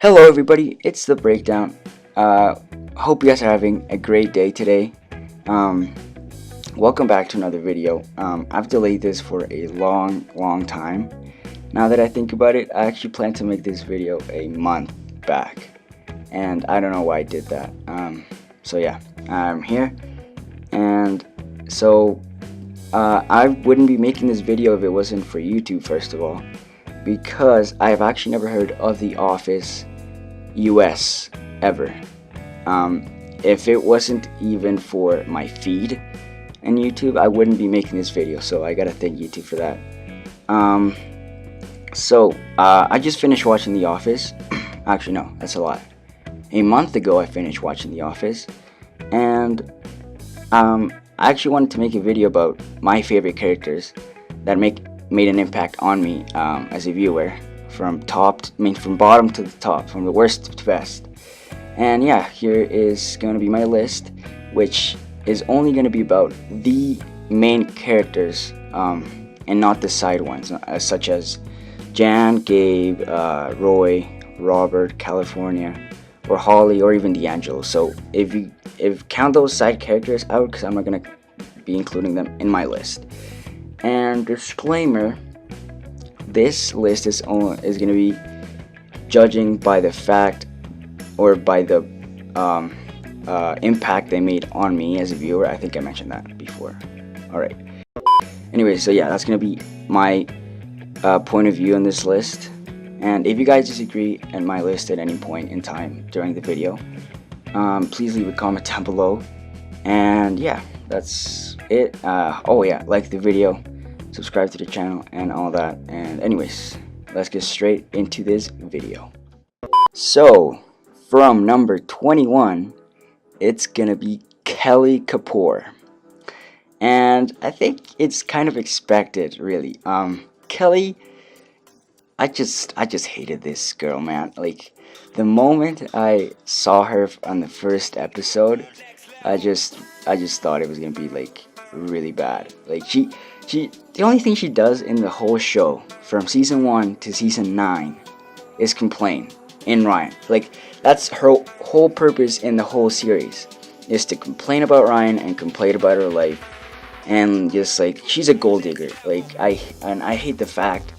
Hello everybody, it's the breakdown. Hope you guys are having a great day today. Welcome back to another video. I've delayed this for a long time. Now that I think about it, I actually planned to make this video a month back, and I don't know why I did that. So yeah, I'm here, and so I wouldn't be making this video if it wasn't for YouTube, first of all, because I've actually never heard of The Office US ever. If it wasn't even for my feed on YouTube, I wouldn't be making this video, so I gotta thank YouTube for that. I just finished watching The Office. Actually, no, that's a lie. A month ago, I finished watching The Office, and I actually wanted to make a video about my favorite characters that made an impact on me as a viewer, from bottom to the top, from the worst to best. And yeah, here is going to be my list, which is only going to be about the main characters and not the side ones, such as Jan, Gabe, Roy, Robert, California, or Holly, or even D'Angelo. So if count those side characters out, because I'm not going to be including them in my list. And disclaimer, this list is going to be judging by the fact, or by the impact they made on me as a viewer. I think I mentioned that before. Alright. Anyway, so yeah, that's going to be my point of view on this list. And if you guys disagree at my list at any point in time during the video, please leave a comment down below. And yeah, that's it. Oh yeah, like the video, subscribe to the channel, and all that. And anyways, let's get straight into this video. So from number 21, it's gonna be Kelly Kapoor, and I think it's kind of expected, really. Kelly, I just hated this girl, man. Like, the moment I saw her on the first episode, I just thought it was gonna be like really bad. Like, the only thing she does in the whole show, from season 1 to season 9, is complain in Ryan. Like, that's her whole purpose in the whole series, is to complain about Ryan and complain about her life, and just like, she's a gold digger. Like, I hate the fact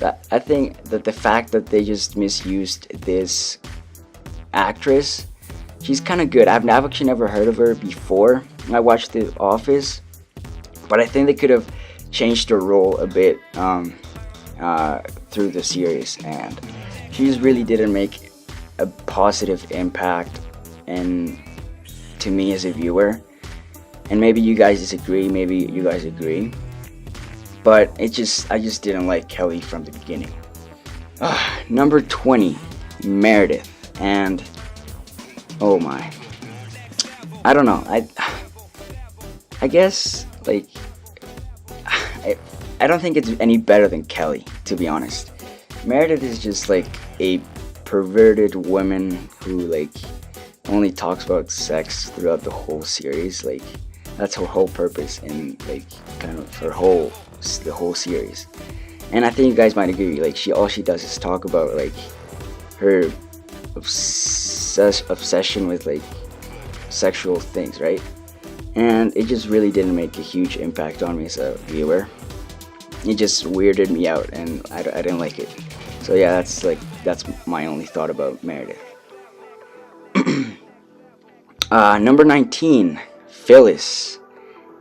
that, I think that the fact that they just misused this actress. She's kind of good. I've actually never heard of her before I watched The Office, but I think they could have changed her role a bit through the series, and she just really didn't make a positive impact to me as a viewer. And maybe you guys disagree, maybe you guys agree, but I just didn't like Kelly from the beginning. Number 20, Meredith. And oh my, I don't know, I guess, like, I don't think it's any better than Kelly, to be honest. Meredith is just like a perverted woman who, like, only talks about sex throughout the whole series. Like, that's her whole purpose in, like, kind of the whole series. And I think you guys might agree, like, all she does is talk about, like, her obsession with, like, sexual things, right? And it just really didn't make a huge impact on me as a viewer. It just weirded me out, and I didn't like it. So yeah, that's my only thought about Meredith. Number 19, Phyllis.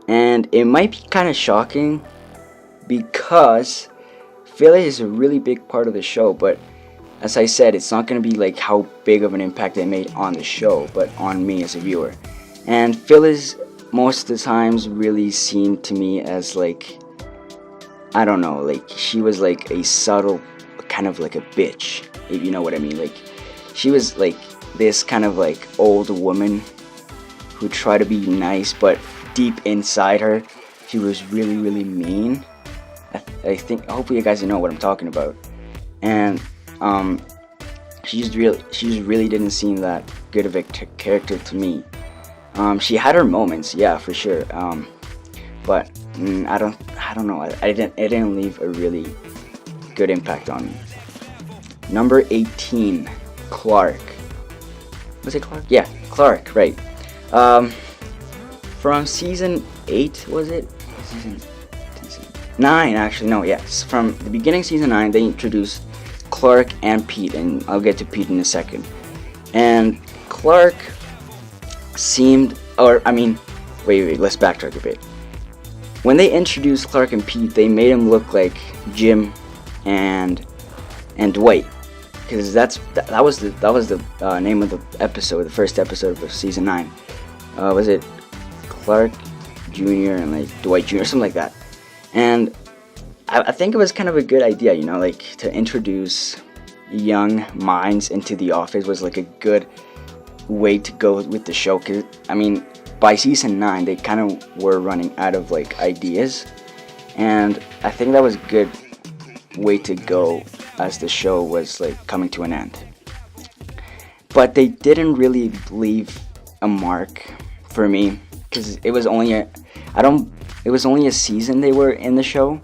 And it might be kind of shocking, because Phyllis is a really big part of the show, but as I said, it's not going to be like how big of an impact they made on the show, but on me as a viewer. And Phyllis, most of the times, really seemed to me as, like, I don't know, like, she was like a subtle, kind of like a bitch, if you know what I mean. Like, she was like this kind of like old woman who tried to be nice, but deep inside her, she was really mean. I think, hopefully you guys know what I'm talking about. And she just really didn't seem that good of a character to me. She had her moments, yeah, for sure. But I don't know. It didn't leave a really good impact on me. Number 18, Clark. Was it Clark? Yeah, Clark, right. From season 8, was it? Season 9, actually, no, yes. From the beginning season 9, they introduced Clark and Pete, and I'll get to Pete in a second. And Clark seemed, wait, let's backtrack a bit. When they introduced Clark and Pete, they made him look like Jim and Dwight, because that was the name of the episode, the first episode of season 9. Was it Clark Jr. and like Dwight Jr. or something like that? And I think it was kind of a good idea, you know, like to introduce young minds into the office was like a good way to go with the show. Cause I mean, by season 9, they kind of were running out of like ideas, and I think that was a good way to go as the show was like coming to an end. But they didn't really leave a mark for me, because it was only a season they were in the show,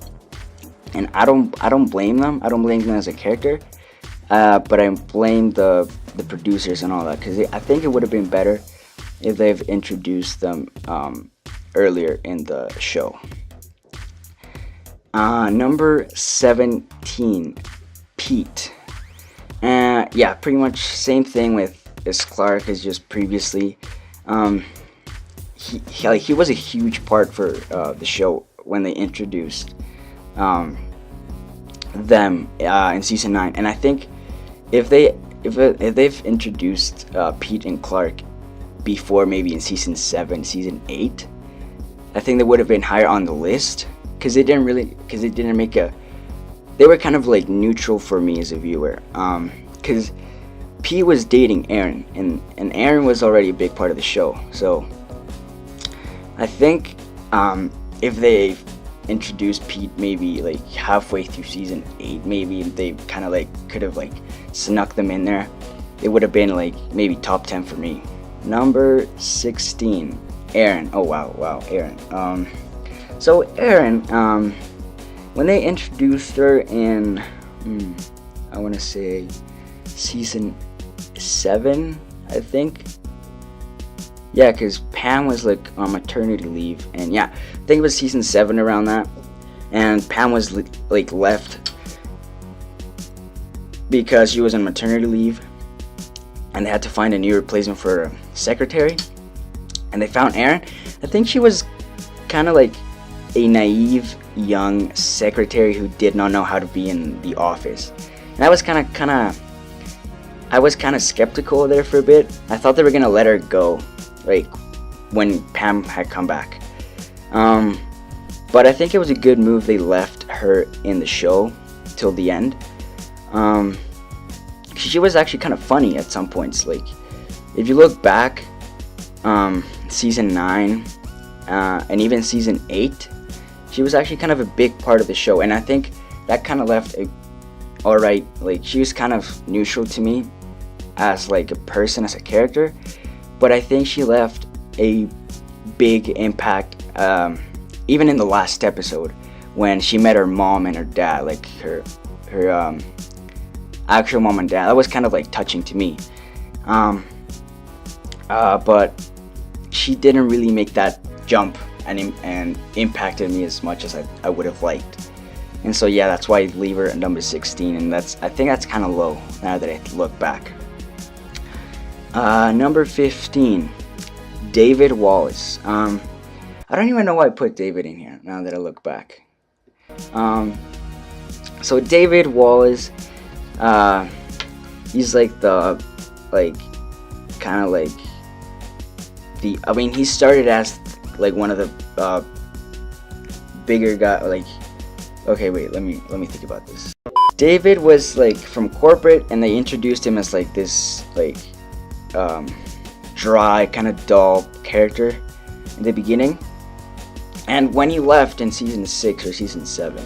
and I don't blame them. I don't blame them as a character, but I blame the producers and all that, because I think it would have been better if they've introduced them earlier in the show. Number 17, Pete. Yeah, pretty much same thing with as Clark as just previously. He was a huge part for the show when they introduced them in season 9, and I think if they've introduced Pete and Clark before, maybe in season 7, season 8, I think they would have been higher on the list, because they didn't make they were kind of like neutral for me as a viewer, because Pete was dating Aaron, and Aaron was already a big part of the show. So I think if they introduced Pete maybe like halfway through season 8, maybe they kind of like could have like snuck them in there, it would have been like maybe top 10 for me. Number 16, Aaron. Oh wow, Aaron. So Aaron, when they introduced her in, I want to say season 7, I think. Yeah, because Pam was like on maternity leave, and yeah, I think it was season 7 around that, and Pam was like left because she was on maternity leave, and they had to find a new replacement for a secretary, and they found Aaron. I think she was kind of like a naive young secretary who did not know how to be in the office, and I was kind of skeptical there for a bit. I thought they were gonna let her go, like when Pam had come back. But I think it was a good move they left her in the show till the end. She was actually kind of funny at some points. Like if you look back, season 9 and even season 8, she was actually kind of a big part of the show, and I think that kind of left a alright, like she was kind of neutral to me as like a person, as a character, but I think she left a big impact, even in the last episode when she met her mom and her dad, like her actual mom and dad. That was kind of like touching to me, but she didn't really make that jump and impacted me as much as I would have liked. And so yeah, that's why I leave her at number 16, and I think that's kind of low now that I look back. Number 15, David Wallace. I don't even know why I put David in here now that I look back. So David Wallace, he's like he started as like one of the bigger guy. Like, okay, wait, let me think about this. David was like from corporate, and they introduced him as like this like dry, kind of dull character in the beginning. And when he left in season 6 or season 7,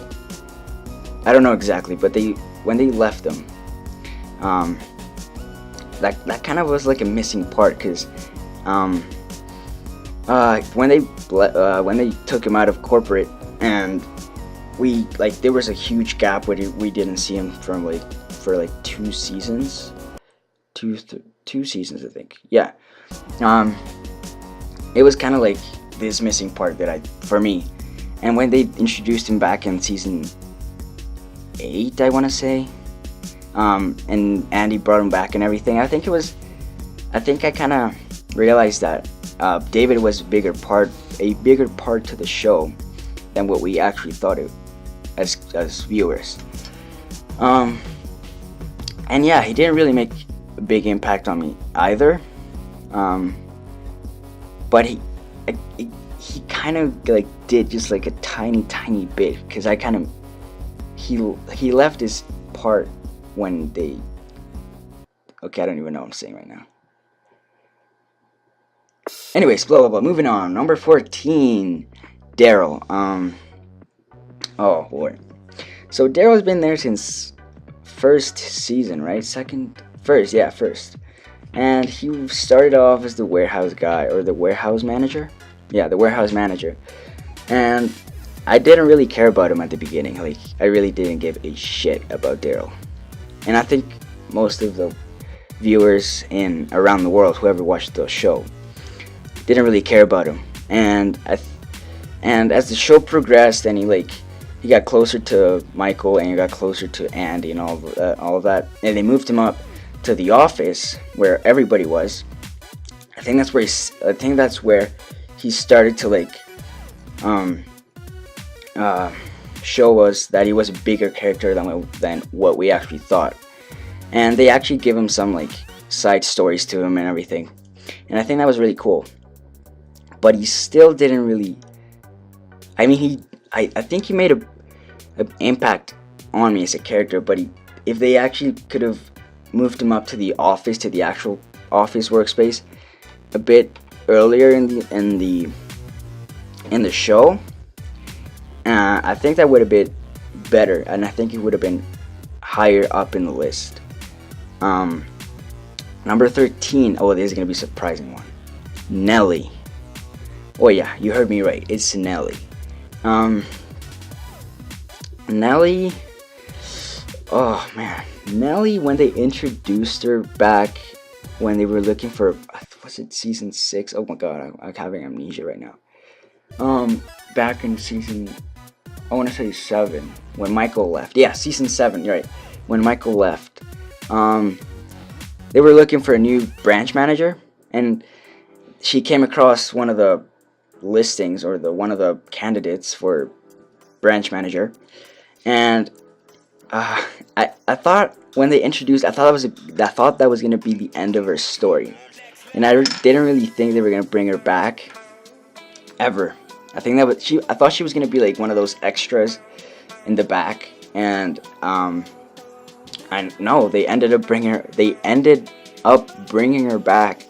I don't know exactly, but when they left him, that kind of was like a missing part, because when they took him out of corporate, and there was a huge gap where we didn't see him for 2 two seasons, I think. Yeah. It was kind of like this missing part for me. And when they introduced him back in season 8, I want to say, and Andy brought him back and everything, I think I kind of realized that David was a bigger part to the show than what we actually thought it as viewers. And yeah, he didn't really make a big impact on me either. But he kind of like did just like a tiny bit, because he left his part when they. Okay, I don't even know what I'm saying right now. Anyways, blah blah blah. Moving on. Number 14, Darryl. Oh boy. So Darryl's been there since first season, right? First. And he started off as the warehouse guy, or the warehouse manager. Yeah, the warehouse manager. And I didn't really care about him at the beginning. Like, I really didn't give a shit about Darryl. And I think most of the viewers around the world, whoever watched the show, didn't really care about him. And as the show progressed, and he got closer to Michael, and he got closer to Andy, and all of that, and they moved him up to the office where everybody was. I think that's where he started to show us that he was a bigger character than what we actually thought. And they actually give him some side stories to him and everything, and I think that was really cool. But he still didn't really. I mean, I think he made an impact on me as a character. But if they actually could have moved him up to the office, to the actual office workspace, a bit earlier in the show, I think that would have been better, and I think it would have been higher up in the list. Number 13. Oh, this is gonna be a surprising one. Nellie. Oh yeah, you heard me right. It's Nellie. Nellie. Oh man, Nellie. When they introduced her back, when they were looking for, was it season 6? Oh my god, I'm having amnesia right now. Back in season, I want to say 7, when Michael left. Yeah, season 7. You're right. When Michael left, they were looking for a new branch manager, and she came across one of the listings, or one of the candidates for branch manager, and I thought when they introduced, I thought that was gonna be the end of her story, and I didn't really think they were gonna bring her back ever. I thought she was gonna be like one of those extras in the back, and I know they ended up bringing her back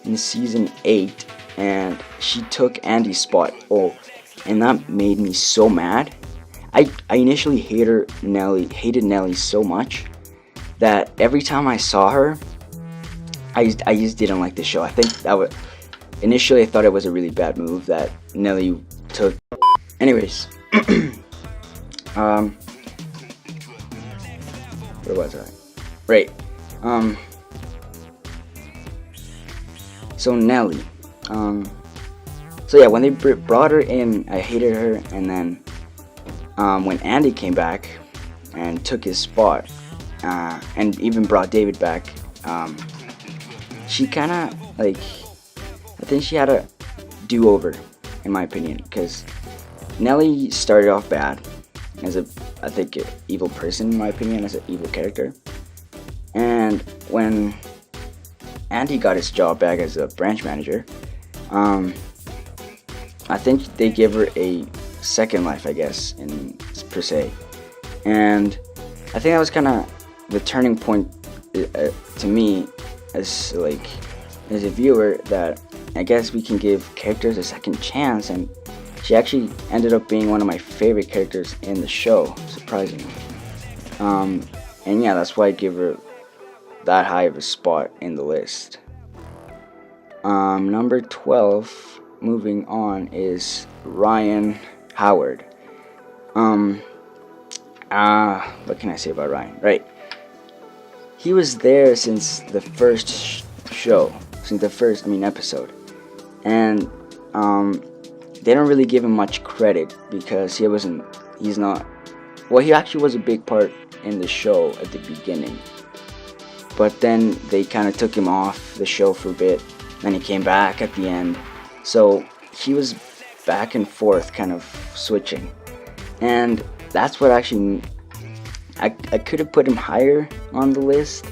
in season 8, and she took Andy's spot. Oh, and that made me so mad. I initially hated Nellie so much that every time I saw her, I just didn't like the show. I think initially I thought it was a really bad move that Nellie took. Anyways, where was I? Right. So Nellie. So yeah, when they brought her in, I hated her, and then when Andy came back and took his spot, and even brought David back, she kind of I think she had a do-over, in my opinion, because Nellie started off bad as an evil person, in my opinion, as an evil character. And when Andy got his job back as a branch manager, I think they give her a second life, I guess, per se. And I think that was kind of the turning point to me as a viewer, that I guess we can give characters a second chance, and she actually ended up being one of my favorite characters in the show, surprisingly. And yeah, that's why I give her that high of a spot in the list. Number 12, moving on, is Ryan Howard. What can I say about Ryan? Right. he was there since the first show, since the first, episode, and they don't really give him much credit because he's not. Well, he actually was a big part in the show at the beginning, but then they kind of took him off the show for a bit. Then he came back at the end, so he was back and forth, kind of switching, and that's what actually. I could have put him higher on the list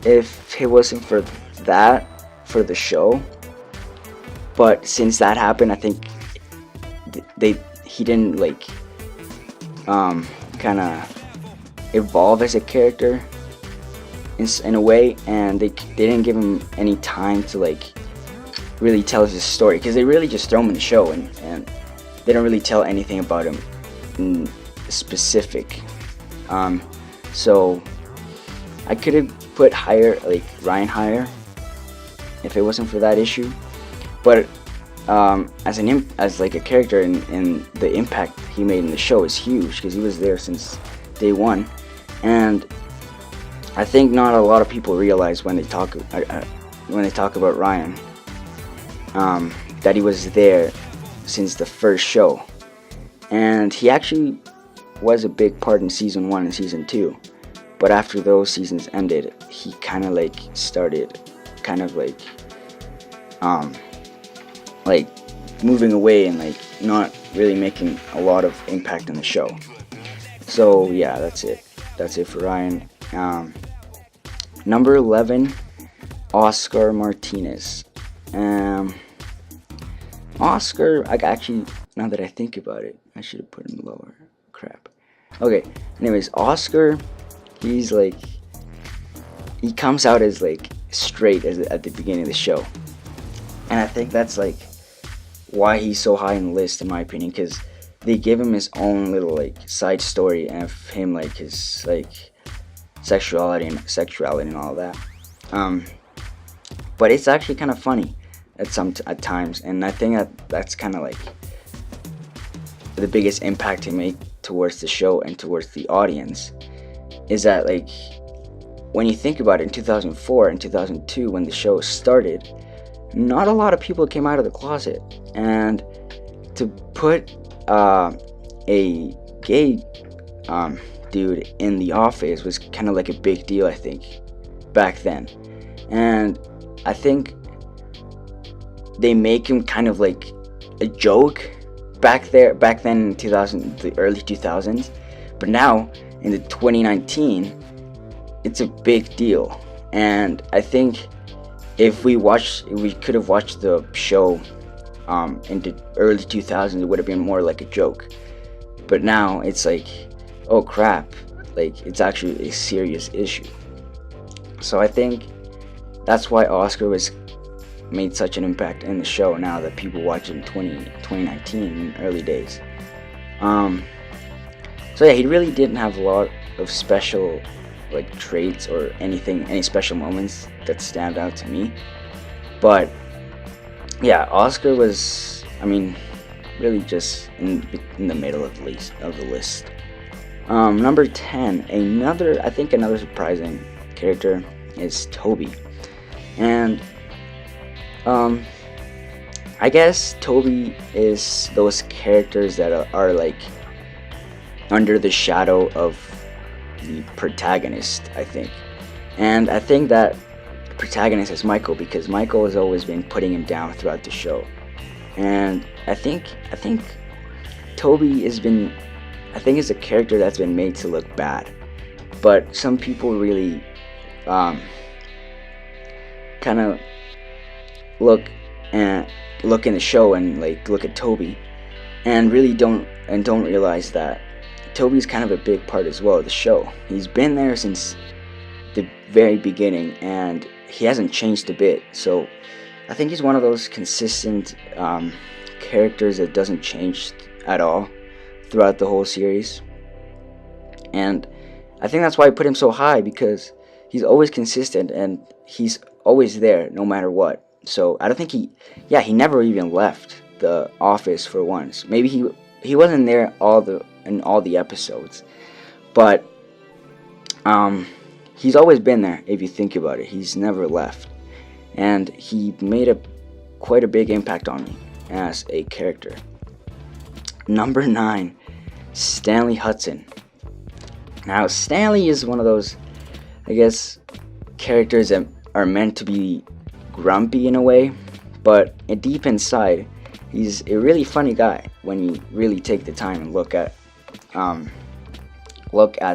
if it wasn't for that, for the show. But since that happened, I think he didn't like kind of evolve as a character in a way, and they didn't give him any time to like really tell his story, because they really just throw him in the show and they don't really tell anything about him in specific. So I could have put Ryan higher if it wasn't for that issue, but as like a character and the impact he made in the show is huge, because he was there since day one, and I think not a lot of people realize when they talk about Ryan that he was there since the first show, and he actually was a big part in season 1 and season 2, but after those seasons ended, he kind of like started kind of like moving away and like not really making a lot of impact in the show. So yeah, that's it for Ryan. Number 11, Oscar Martinez. Oscar, actually, now that I think about it, I should have put him lower. Crap. Okay, anyways, Oscar, he comes out as like straight at the beginning of the show, and I think that's like why he's so high on the list, in my opinion, because they give him his own little like side story of him, like his like sexuality and all that. But it's actually kind of funny at times, and I think that's kind of like the biggest impact he made towards the show and towards the audience, is that like when you think about it, in 2004 and 2002 when the show started, not a lot of people came out of the closet, and to put a gay dude in the office was kind of like a big deal, I think, back then. And I think they make him kind of like a joke back then in the early 2000s, but now in the 2019 it's a big deal. And I think if we could have watched the show in the early 2000s, it would have been more like a joke, but now it's like, oh crap, like it's actually a serious issue. So I think that's why Oscar made such an impact in the show now that people watch it in 2019 in early days. So yeah, he really didn't have a lot of special like traits or any special moments that stand out to me. But yeah, Oscar was, really just in the middle of the list. Number 10, another surprising character is Toby. And I guess Toby is those characters that are like under the shadow of the protagonist, I think. And I think that the protagonist is Michael, because Michael has always been putting him down throughout the show. And I think Toby is a character that's been made to look bad. But some people really kind of look in the show and like look at Toby and really don't realize that Toby's kind of a big part as well of the show. He's been there since the very beginning and he hasn't changed a bit. So I think he's one of those consistent characters that doesn't change at all throughout the whole series. And I think that's why I put him so high, because he's always consistent and he's always there no matter what. So I don't think he never even left the office for once. Maybe he wasn't there in all the episodes, but he's always been there. If you think about it, he's never left, and he made quite a big impact on me as a character. Number 9, Stanley Hudson. Now, Stanley is one of those, I guess, characters that are meant to be grumpy in a way, but deep inside, he's a really funny guy when you really take the time and look at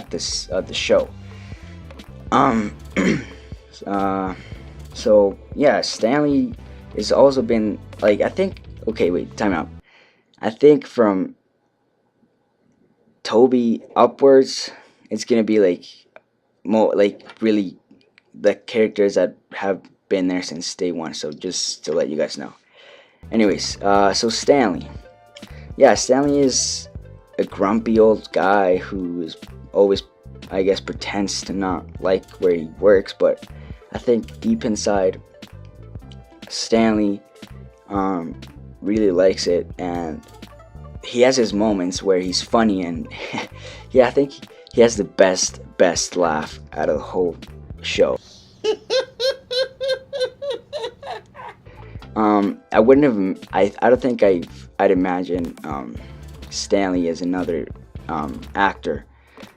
this the show. So yeah, Stanley has also been like, I think. Okay, wait, time out. I think from Toby upwards, it's gonna be like more like really the characters that have been there since day one. So just to let you guys know. Anyways, so Stanley. Yeah, Stanley is a grumpy old guy who is always, I guess, pretends to not like where he works, but I think deep inside, Stanley really likes it, and he has his moments where he's funny, and yeah, I think he has the best laugh out of the whole show. I wouldn't have. I don't think I'd imagine Stanley as another actor,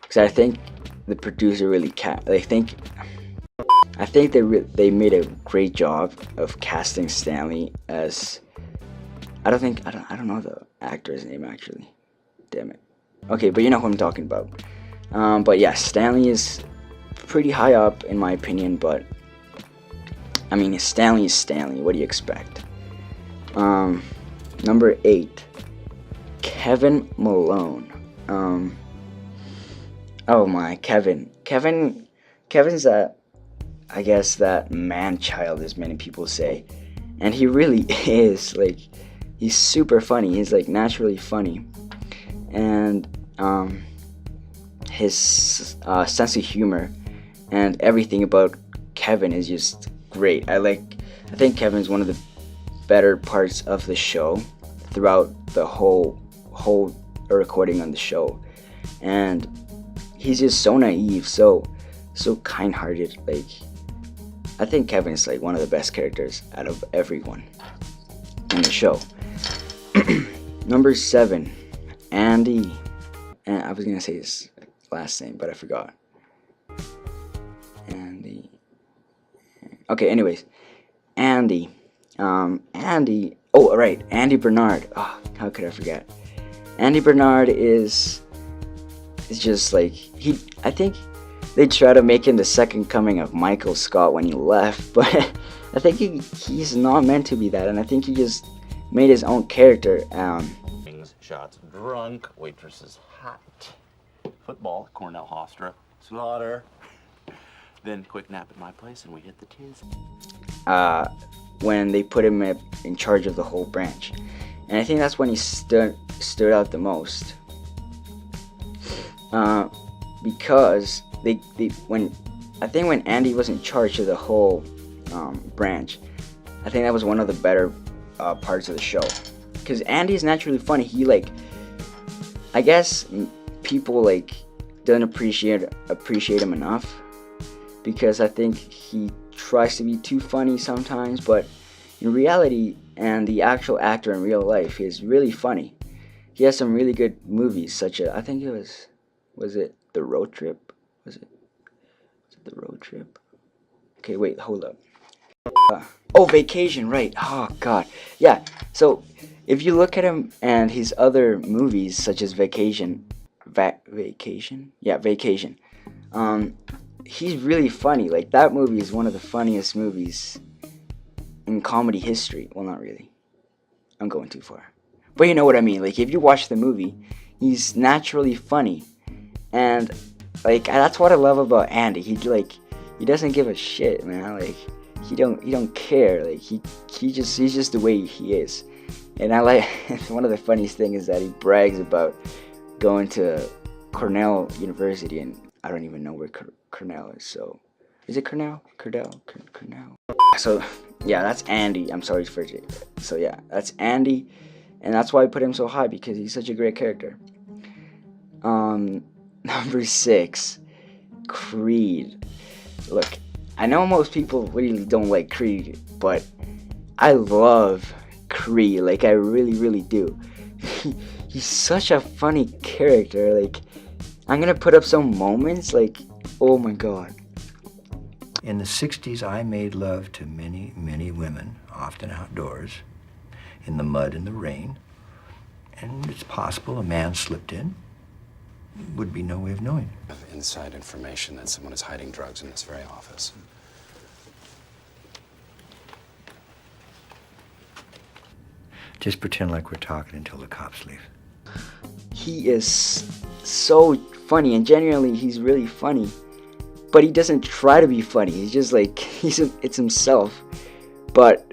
because I think the producer really I think they made a great job of casting Stanley as. I don't know the actor's name actually. Damn it. Okay, but you know who I'm talking about. But yeah, Stanley is pretty high up in my opinion, but I mean, Stanley is Stanley. What do you expect? Number 8, Kevin Malone. Oh my, Kevin's that, I guess, that man-child, as many people say, and he really is. Like, he's super funny. He's like naturally funny, and his sense of humor and everything about Kevin is just great. I think Kevin's one of the better parts of the show throughout the whole recording on the show, and he's just so naive, so kind-hearted. Like, I think Kevin's like one of the best characters out of everyone in the show. Number 7, Andy, and I was gonna say his last name, but I forgot. Andy. Okay, anyways, Andy. Oh, right, Andy Bernard. Oh, how could I forget? Andy Bernard is just like, I think they try to make him the second coming of Michael Scott when he left, but I think he's not meant to be that, and I think he just made his own character. Shots drunk, waitresses hot, football, Cornell Hofstra, slaughter, then quick nap at my place and we hit the tiz. When they put him in charge of the whole branch, and I think that's when he stood out the most, because when Andy was in charge of the whole branch, I think that was one of the better parts of the show, because Andy's naturally funny. He, like, I guess people like don't appreciate him enough, because I think he tries to be too funny sometimes, but in reality, and the actual actor in real life, is really funny. He has some really good movies, such as, I think it was it The Road Trip? Was it The Road Trip? Okay, wait, hold up. Oh, Vacation, right. Oh, God. Yeah, so if you look at him and his other movies, such as Vacation. Yeah, Vacation. He's really funny. Like, that movie is one of the funniest movies in comedy history. Well, not really. I'm going too far. But you know what I mean. Like, if you watch the movie, he's naturally funny. And, like, that's what I love about Andy. He doesn't give a shit, man. Like, he don't care. Like, he's just the way he is. And I like, one of the funniest things is that he brags about going to Cornell University, and I don't even know where Cornell is. So, is it Cornell? Cornell. So, yeah, that's Andy. I'm sorry for it. So, yeah, that's Andy, and that's why I put him so high, because he's such a great character. Number 6, Creed. look, I know most people really don't like Creed, but I love Creed. Like, I really, really do. He's such a funny character. Like, I'm gonna put up some moments, like, oh my god. In the 60s, I made love to many, many women, often outdoors, in the mud and the rain. And it's possible a man slipped in. Would be no way of knowing. Inside information that someone is hiding drugs in this very office. Just pretend like we're talking until the cops leave. He is so funny, and genuinely, he's really funny. But he doesn't try to be funny. He's just like, it's himself. But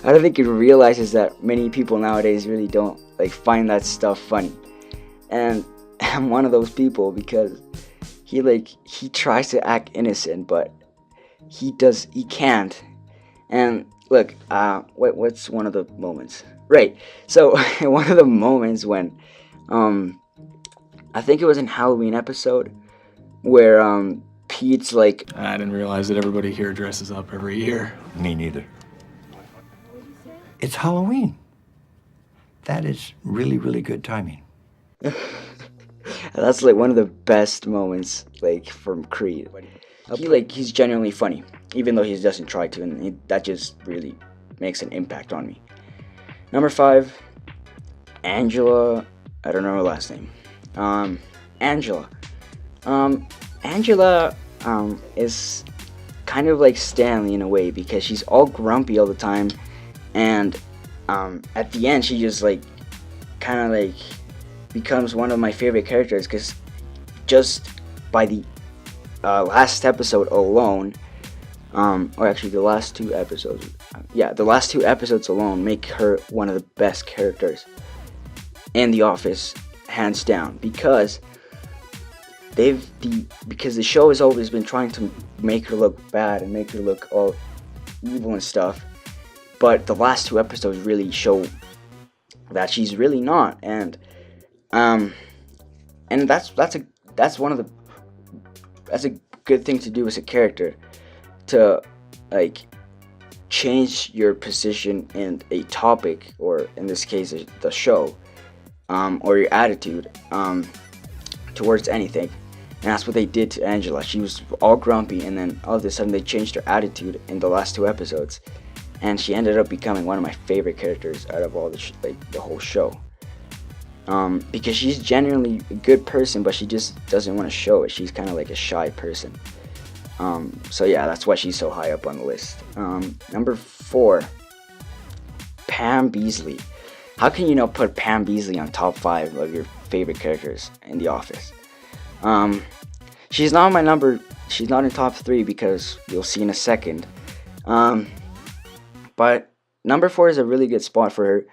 I don't think he realizes that many people nowadays really don't like find that stuff funny. And I'm one of those people, because he tries to act innocent, but he can't. And look, what's one of the moments? Right. So one of the moments when I think it was in Halloween episode where Pete's like, I didn't realize that everybody here dresses up every year. Me neither. It's Halloween. That is really, really good timing. that's like one of the best moments, like, from Creed. He's genuinely funny, even though he doesn't try to, and that just really makes an impact on me. Number 5, Angela. I don't know her last name. Angela. Angela is kind of like Stanley in a way, because she's all grumpy all the time, and at the end she just like kind of like becomes one of my favorite characters, because just by the last episode alone, or actually the last 2 episodes, the last 2 episodes alone make her one of the best characters in The Office, hands down, because the show has always been trying to make her look bad and make her look all evil and stuff, but the last 2 episodes really show that she's really not, and that's a good thing to do as a character, to like change your position in a topic, or in this case the show, or your attitude towards anything. And that's what they did to Angela. She was all grumpy, and then all of a sudden they changed her attitude in the last 2 episodes, and she ended up becoming one of my favorite characters out of all the whole show. Because she's genuinely a good person, but she just doesn't want to show it. She's kind of like a shy person. So yeah, that's why she's so high up on the list. Number 4, Pam Beesly. How can you not put Pam Beesly on top 5 of your favorite characters in The Office? She's not in top 3, because you'll see in a second. But number 4 is a really good spot for her,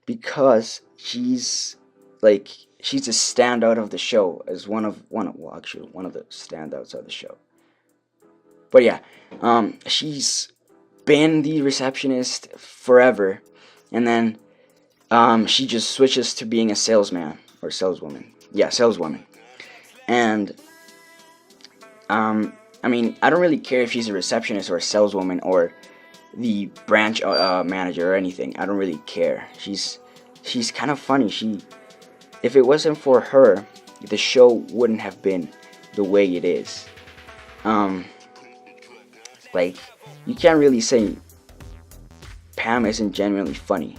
because she's a standout of the show, as one of the standouts of the show. But yeah, she's been the receptionist forever, and then she just switches to being a salesman or saleswoman. Yeah, saleswoman. And I mean, I don't really care if she's a receptionist or a saleswoman or the branch manager or anything. I don't really care. She's kind of funny. If it wasn't for her, the show wouldn't have been the way it is. Like, you can't really say Pam isn't genuinely funny.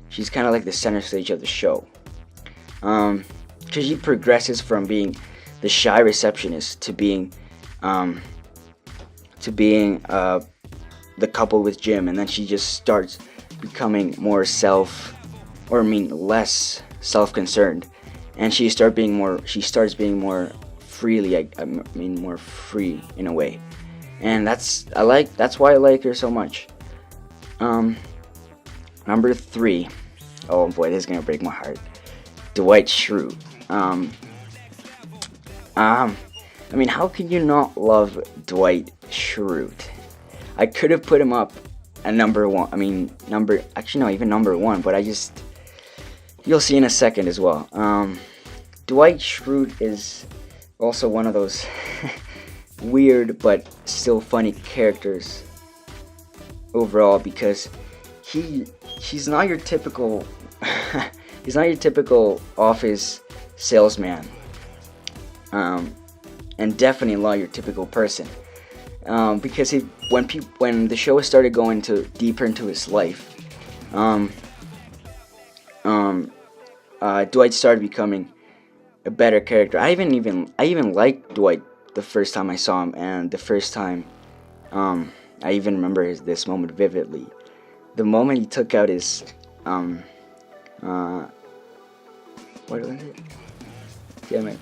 She's kind of like the center stage of the show. Because she progresses from being the shy receptionist to being the couple with Jim, and then she just starts becoming less self-concerned, and she starts being more freely, more free in a way, and that's why I like her so much. Number 3, oh boy, this is gonna break my heart. Dwight Schrute. I mean, how can you not love Dwight Schrute? I could have put him up at number 1. I mean, even number 1, but you'll see in a second as well. Dwight Schrute is also one of those weird but still funny characters overall, because he's not your typical he's not your typical office salesman, and definitely not your typical person, because when the show started going deeper into his life, Dwight started becoming a better character. I even liked Dwight the first time I saw him, and the first time, I even remember this moment vividly. The moment he took out his, what was it? Damn it.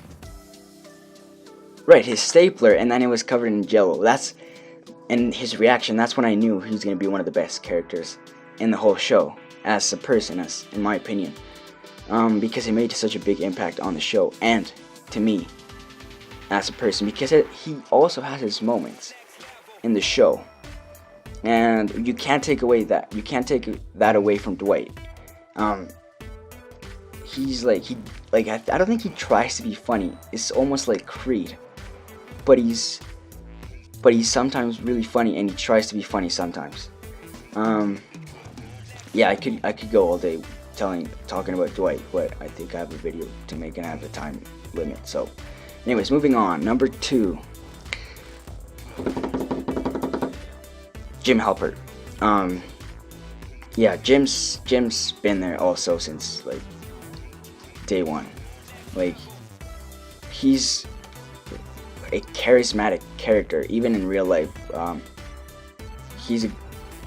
Right, his stapler, and then it was covered in jello. And his reaction, that's when I knew he was going to be one of the best characters in the whole show, as a person, in my opinion. Because he made such a big impact on the show, and to me, as a person, because he also has his moments in the show, and you can't take that away from Dwight. He's I don't think he tries to be funny. It's almost like Creed, but he's sometimes really funny, and he tries to be funny sometimes. Yeah, I could go all day talking about Dwight, but I think I have a video to make and I have a time limit. So, anyways, moving on. Number 2, Jim Halpert. Yeah, Jim's been there also since day one. He's a charismatic character, even in real life. He's a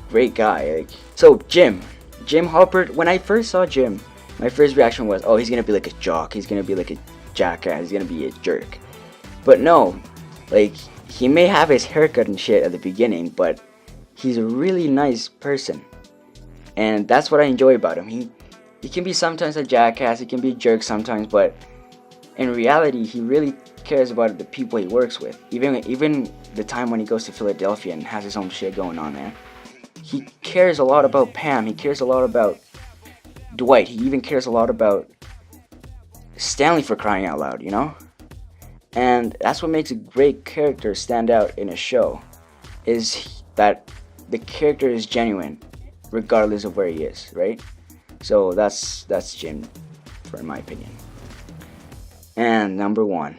great guy. So Jim Halpert, when I first saw Jim, my first reaction was, oh, he's gonna be like a jock, he's gonna be like a jackass, he's gonna be a jerk. But no, he may have his haircut and shit at the beginning, but he's a really nice person, and that's what I enjoy about him. He can be sometimes a jackass, he can be a jerk sometimes, but in reality, he really cares about the people he works with. Even the time when he goes to Philadelphia and has his own shit going on there, he cares a lot about Pam. He cares a lot about Dwight. He even cares a lot about Stanley, for crying out loud, you know? And that's what makes a great character stand out in a show, is that the character is genuine regardless of where he is, right? So that's Jim, in my opinion. And number 1,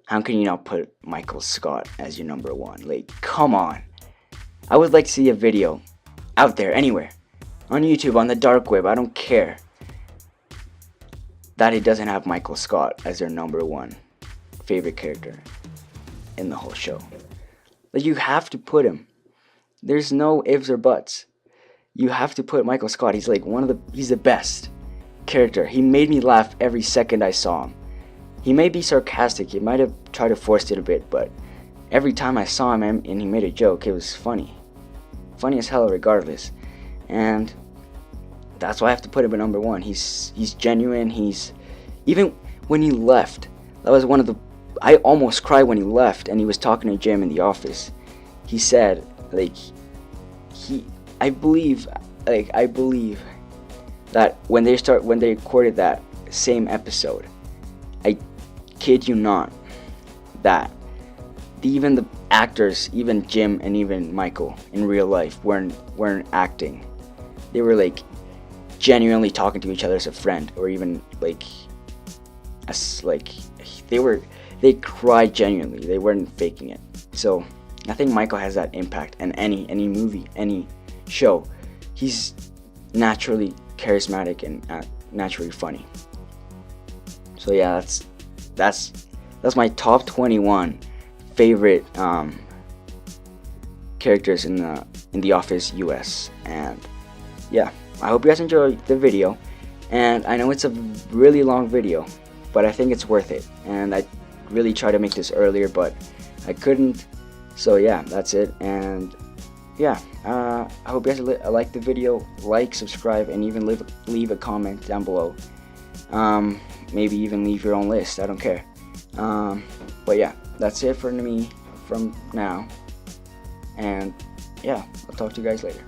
how can you not put Michael Scott as your number 1? Come on. I would like to see a video out there, anywhere, on YouTube, on the dark web, I don't care, that it doesn't have Michael Scott as their number 1 favorite character in the whole show. You have to put him. There's no ifs or buts. You have to put Michael Scott. He's he's the best character. He made me laugh every second I saw him. He may be sarcastic, he might have tried to force it a bit, but every time I saw him and he made a joke, it was funny. Funny as hell regardless. And that's why I have to put him at number 1. He's genuine. Even when he left, that was one of the, I almost cried when he left and he was talking to Jim in the office. He said, I believe that when they recorded that same episode, I kid you not, that even the actors, even Jim and even Michael in real life weren't acting. They were genuinely talking to each other as a friend, or even they cried genuinely. They weren't faking it. So I think Michael has that impact in any movie, any show. He's naturally charismatic and naturally funny. So yeah, that's my top 21 favorite characters in the Office US. And yeah, I hope you guys enjoyed the video, and I know it's a really long video, but I think it's worth it, and I really tried to make this earlier, but I couldn't. So yeah, that's it. And yeah, I hope you guys like the video, subscribe, and even leave a comment down below. Maybe even leave your own list, I don't care. But yeah, that's it for me from now, and yeah, I'll talk to you guys later.